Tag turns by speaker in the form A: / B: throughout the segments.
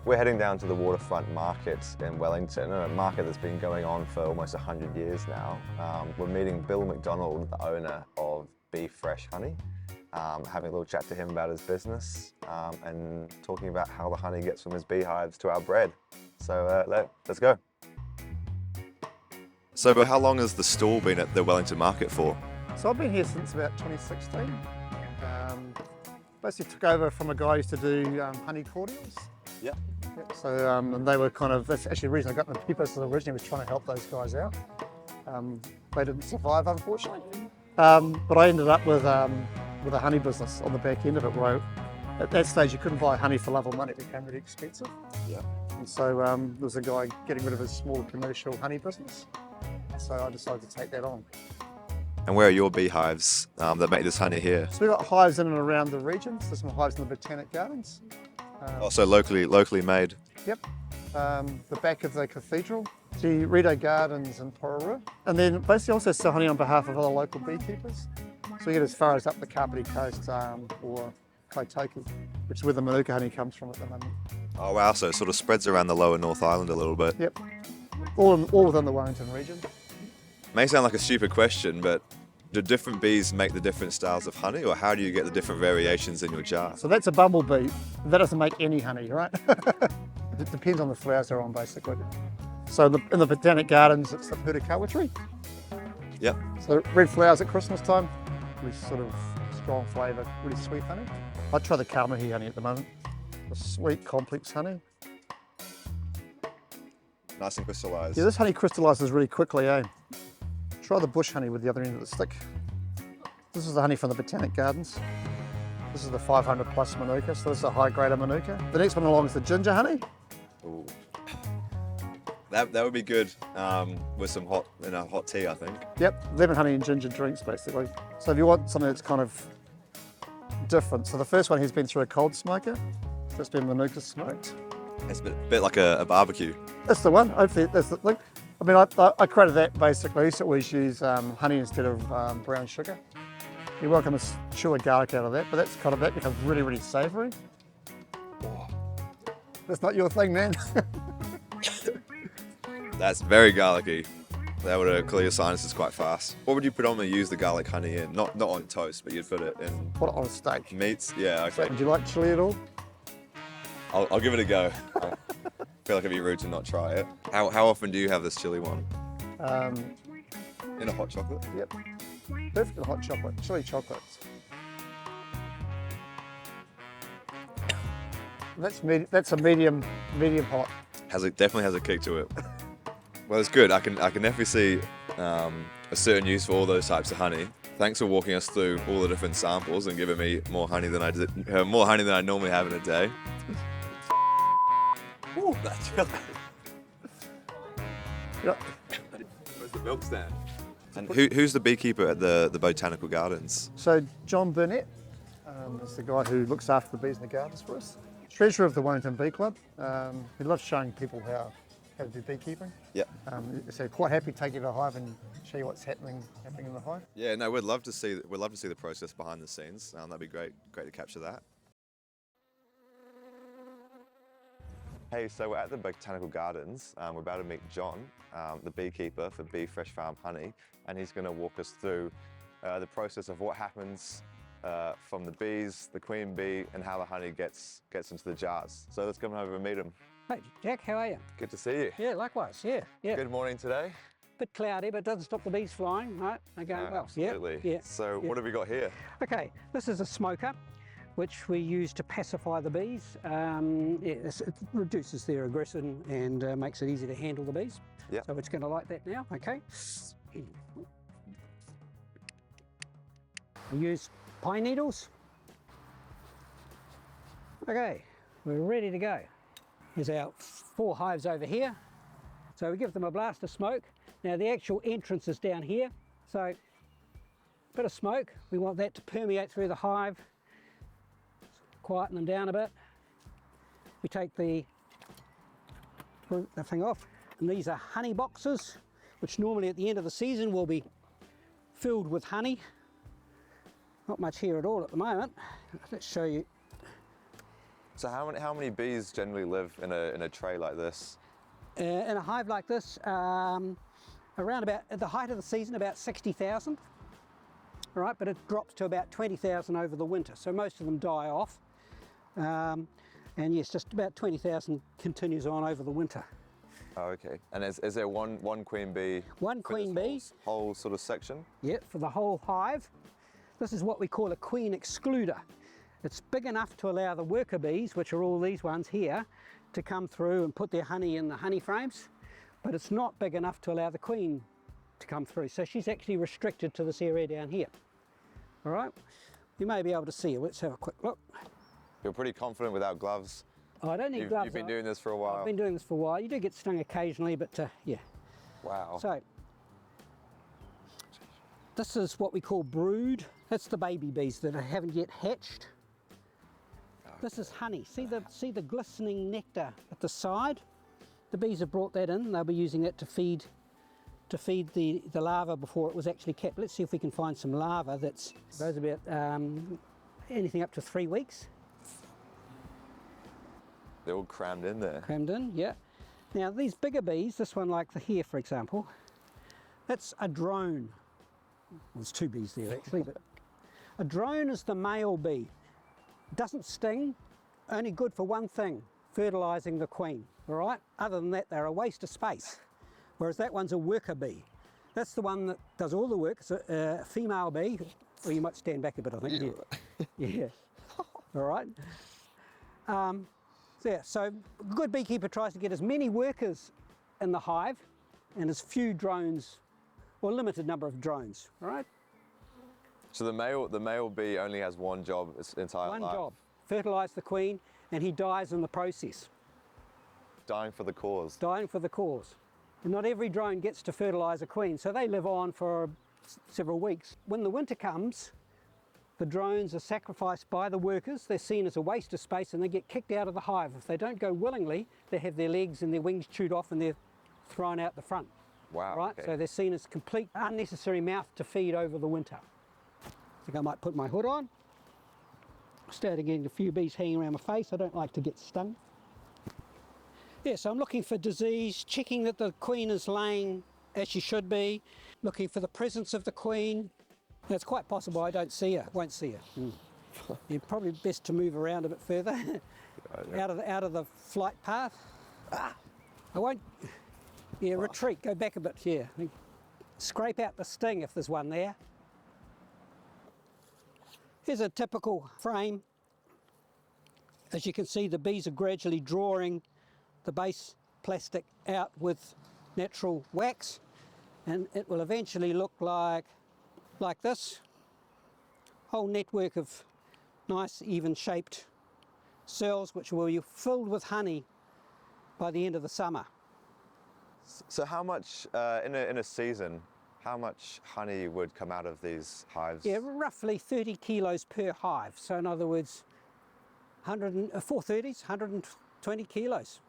A: We're heading down to the waterfront market in Wellington, a market that's been going on for almost 100 years now. We're meeting Bill Mcdonald, the owner of Bee Fresh Honey, having a little chat to him about his business and talking about how the honey gets from his beehives to our bread. So let's go. So how long has the stall been at the Wellington Market for?
B: So I've been here since about 2016. Basically took over from a guy who used to do honey cordials.
A: Yeah.
B: So and they were kind of, that's actually the reason I got in the bee business originally, was trying to help those guys out. They didn't survive, unfortunately. But I ended up with a honey business on the back end of it, where at that stage you couldn't buy honey for love or money, it became really expensive.
A: Yeah.
B: And so there was a guy getting rid of his small commercial honey business. So I decided to take that on.
A: And where are your beehives that make this honey here?
B: So we've got hives in and around the regions. There's some hives in the Botanic Gardens.
A: Also locally made?
B: Yep. The back of the cathedral, the Rideau Gardens in Pororua. And then basically also sell honey on behalf of other local beekeepers. So we get as far as up the Kapiti Coast or Kaitoki, which is where the Manuka honey comes from at the moment.
A: Oh wow, so it sort of spreads around the lower North Island a little bit.
B: Yep. All within the Wellington region.
A: May sound like a stupid question, but do different bees make the different styles of honey, or how do you get the different variations in your jar?
B: So that's a bumblebee. That doesn't make any honey, right? It depends on the flowers they're on, basically. So in the Botanic Gardens, it's the Purakawa tree.
A: Yep.
B: So red flowers at Christmas time, really sort of strong flavour, really sweet honey. I try the Kalmahi honey at the moment. The sweet, complex honey.
A: Nice and crystallised.
B: Yeah, this honey crystallises really quickly, eh? Try the bush honey with the other end of the stick. This is the honey from the Botanic Gardens. This is the 500 plus Manuka, so this is a high grade of Manuka. The next one along is the ginger honey.
A: Ooh. That would be good with some hot tea, I think.
B: Yep, lemon honey and ginger drinks basically. So if you want something that's kind of different, so the first one has been through a cold smoker. So it's been Manuka smoked.
A: It's a bit like a barbecue.
B: That's the one. Hopefully that's the thing. I mean, I created that basically. I used to always use honey instead of brown sugar. You're welcome to chew a garlic out of that, but that's kind of, that becomes really, really savoury.
A: Oh.
B: That's not your thing, man.
A: That's very garlicky. That would clear your sinuses quite fast. What would you predominantly use the garlic honey in? Not on toast, but you'd put it in...
B: Put it on a steak.
A: Meats? Yeah, okay.
B: So, would you like chili at all?
A: I'll give it a go. I feel like it'd be rude to not try it. How often do you have this chili one? In a hot chocolate?
B: Yep. Perfect in hot chocolate, chili chocolates. That's a medium hot.
A: Definitely has a kick to it. Well, it's good. I can definitely see a certain use for all those types of honey. Thanks for walking us through all the different samples and giving me more honey than I normally have in a day. Ooh, that's really...
B: Yep.
A: Where's the milk stand? And who's the beekeeper at the Botanical Gardens?
B: So John Burnett is the guy who looks after the bees in the gardens for us. Treasurer of the Wellington Bee Club. He loves showing people how to do beekeeping.
A: Yeah.
B: So quite happy to take you to the hive and show you what's happening in the hive.
A: Yeah, no, we'd love to see the process behind the scenes. That'd be great to capture that. Hey, so we're at the Botanical Gardens. We're about to meet John, the beekeeper for Bee Fresh Farm Honey, and he's going to walk us through the process of what happens from the bees, the queen bee, and how the honey gets into the jars. So let's come over and meet him.
C: Hey, Jack, how are you?
A: Good to see you.
C: Yeah, likewise, yeah.
A: Good morning today.
C: Bit cloudy, but it doesn't stop the bees flying, right? They're going well.
A: Absolutely.
C: Yeah.
A: So what have we got here?
C: Okay, this is a smoker, which we use to pacify the bees. It reduces their aggression and makes it easy to handle the bees.
A: Yeah.
C: So it's going to like that now, okay? We use pine needles. Okay, we're ready to go. Here's our 4 hives over here. So we give them a blast of smoke. Now the actual entrance is down here. So a bit of smoke, we want that to permeate through the hive. Quieten them down a bit. We take the thing off, and these are honey boxes, which normally at the end of the season will be filled with honey. Not much here at all at the moment. Let's show you
A: So how many bees generally live in a tray like this?
C: In a hive like this, around about, at the height of the season, about 60,000. All right, but it drops to about 20,000 over the winter, so most of them die off. And yes, just about 20,000 continues on over the winter.
A: Oh, okay. And is there one queen bee?
C: One
A: for this
C: queen bee.
A: whole sort of section?
C: Yeah, for the whole hive. This is what we call a queen excluder. It's big enough to allow the worker bees, which are all these ones here, to come through and put their honey in the honey frames, but it's not big enough to allow the queen to come through. So she's actually restricted to this area down here. All right, you may be able to see her. Let's have a quick look.
A: You're pretty confident without gloves.
C: Oh, I don't need gloves.
A: You've been doing this for a while.
C: I've been doing this for a while. You do get stung occasionally, but yeah.
A: Wow.
C: So this is what we call brood. That's the baby bees that haven't yet hatched. Okay. This is honey. See the glistening nectar at the side? The bees have brought that in. They'll be using it to feed the larva before it was actually kept. Let's see if we can find some larva that goes about anything up to 3 weeks.
A: They're all crammed in there.
C: Crammed in, yeah. Now these bigger bees, this one like here for example, that's a drone. There's 2 bees there actually, but a drone is the male bee. Doesn't sting, only good for one thing, fertilising the queen, all right? Other than that, they're a waste of space. Whereas that one's a worker bee. That's the one that does all the work. It's a female bee. Or you might stand back a bit, I think. Yeah. Yeah. All right. So a good beekeeper tries to get as many workers in the hive and as few drones, or a limited number of drones. All right.
A: So the male bee only has one job its entire life.
C: One job: fertilise the queen, and he dies in the process.
A: Dying for the cause.
C: Dying for the cause. And not every drone gets to fertilise a queen, so they live on for several weeks. When the winter comes, the drones are sacrificed by the workers. They're seen as a waste of space and they get kicked out of the hive. If they don't go willingly, they have their legs and their wings chewed off and they're thrown out the front.
A: Wow.
C: Right?
A: Okay.
C: So they're seen as complete unnecessary mouth to feed over the winter. I think I might put my hood on. Started getting a few bees hanging around my face. I don't like to get stung. Yeah, so I'm looking for disease, checking that the queen is laying as she should be, looking for the presence of the queen. It's quite possible I don't see her, won't see her. You're probably best to move around a bit further, out of the flight path. I won't, yeah, retreat, go back a bit, yeah. Scrape out the sting if there's one there. Here's a typical frame. As you can see, the bees are gradually drawing the base plastic out with natural wax, and it will eventually look like this. Whole network of nice even shaped cells which will be filled with honey by the end of the summer.
A: So how much, in a season, how much honey would come out of these hives?
C: Yeah, roughly 30 kilos per hive. So in other words, 430s, 120 kilos.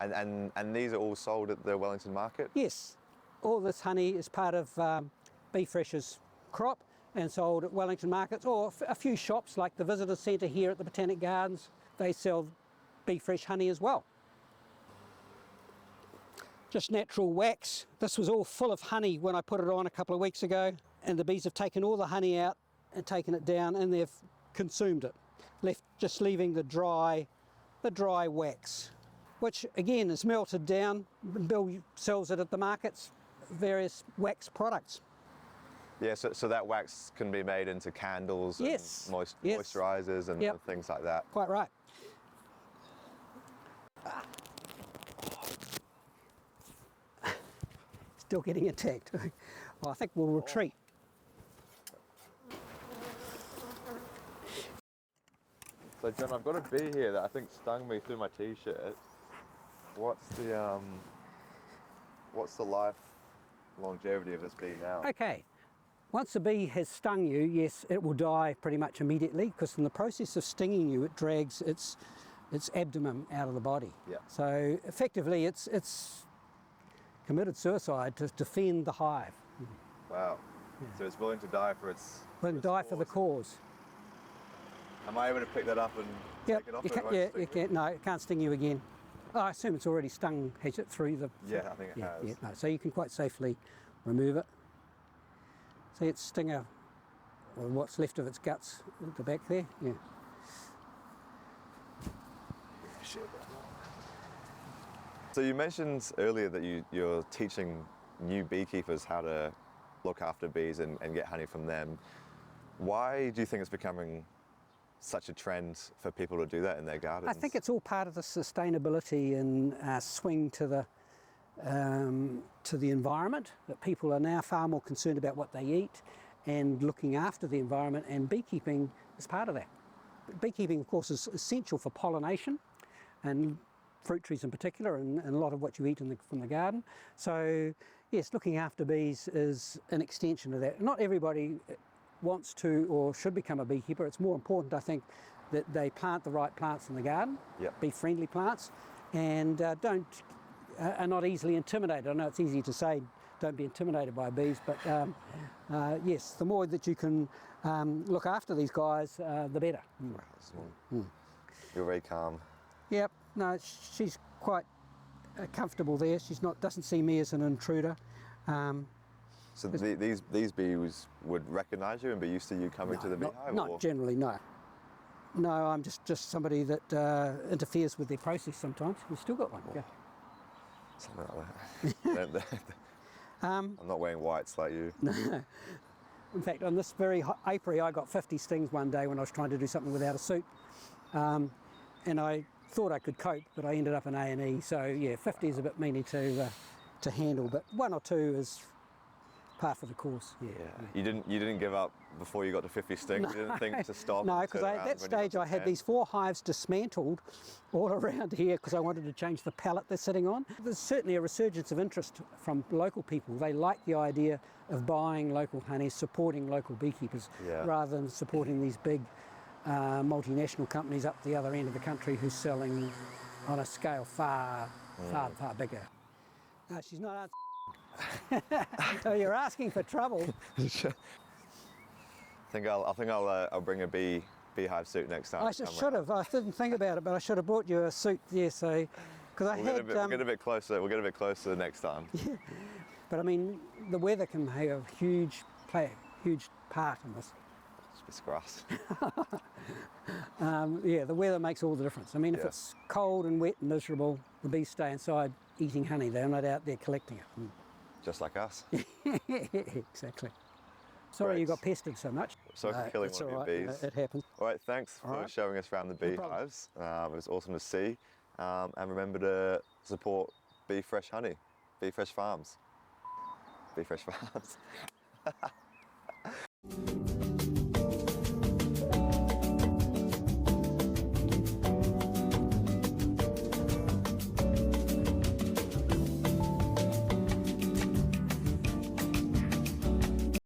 A: And these are all sold at the Wellington Market?
C: Yes, all this honey is part of Bee Fresh's crop and sold at Wellington Markets, or a few shops like the Visitor Centre here at the Botanic Gardens. They sell Bee Fresh honey as well. Just natural wax. This was all full of honey when I put it on a couple of weeks ago, and the bees have taken all the honey out and taken it down and they've consumed it, just leaving the dry wax, which again is melted down. Bill sells it at the markets, various wax products.
A: Yeah, so that wax can be made into candles,
C: yes,
A: and moisturisers and
C: yep,
A: things like that.
C: Quite right. Still getting attacked. Well, I think we'll retreat.
A: So John, I've got a bee here that I think stung me through my t-shirt. What's the life longevity of this bee now?
C: Okay, once a bee has stung you, yes, it will die pretty much immediately, because in the process of stinging you, it drags its abdomen out of the body.
A: Yeah.
C: So effectively, it's committed suicide to defend the hive.
A: Wow. Yeah. So it's willing to die for its...
C: Willing to die for the cause.
A: Am I able to pick that up and
C: Yep,
A: take it off?
C: you
A: It
C: can't,
A: won't
C: yeah,
A: sting
C: you
A: me?
C: can't, no, it can't sting you again. Oh, I assume it's already stung, has it, through the...
A: Yeah, I think it has.
C: Yeah, no, so you can quite safely remove it. See its stinger, or what's left of its guts at the back there, yeah.
A: So you mentioned earlier that you're teaching new beekeepers how to look after bees and get honey from them. Why do you think it's becoming such a trend for people to do that in their gardens?
C: I think it's all part of the sustainability and swing to the environment, that people are now far more concerned about what they eat and looking after the environment, and beekeeping is part of that. Beekeeping, of course, is essential for pollination and fruit trees in particular, and a lot of what you eat from the garden. So yes, looking after bees is an extension of that. Not everybody wants to or should become a beekeeper. It's more important, I think, that they plant the right plants in the garden,
A: Yep.
C: bee-friendly plants, and are not easily intimidated. I know it's easy to say, don't be intimidated by bees, but yes, the more that you can look after these guys, the better.
A: You're very calm.
C: Yep, no, she's quite comfortable there. She's not, doesn't see me as an intruder.
A: So these bees would recognise you and be used to you coming to the beehive?
C: Not generally, no. No, I'm just somebody that interferes with their process sometimes. We've still got one. Yeah.
A: Something like that. I'm not wearing whites like you.
C: In fact, on this very apiary, I got 50 stings one day when I was trying to do something without a suit. And I thought I could cope, but I ended up in A&E. So yeah, 50 is a bit meaty to handle, but 1 or 2 is par for the course. Yeah.
A: You didn't give up before you got to 50 stings? You didn't think to stop?
C: No, because at that stage I had these 4 hives dismantled all around here because I wanted to change the pallet they're sitting on. There's certainly a resurgence of interest from local people. They like the idea of buying local honey, supporting local beekeepers, rather than supporting these big multinational companies up the other end of the country who's selling on a scale far bigger. No, she's not so you're asking for trouble.
A: I think I'll bring a beehive suit next time.
C: I should have. I didn't think about it, but I should have brought you a suit. Yeah, so because
A: We'll get a bit closer. We'll get a bit closer next time.
C: Yeah, but I mean, the weather can play a huge part in this.
A: It's grass.
C: Yeah, the weather makes all the difference. I mean, if it's cold and wet and miserable, the bees stay inside eating honey. They're not out there collecting it.
A: Just like us.
C: Exactly. Sorry you got pestered so much.
A: Sorry for killing one of your bees.
C: It happens.
A: All right, thanks for showing us around the beehives. It was awesome to see. And remember to support Bee Fresh Honey, Bee Fresh Farms. Bee Fresh Farms.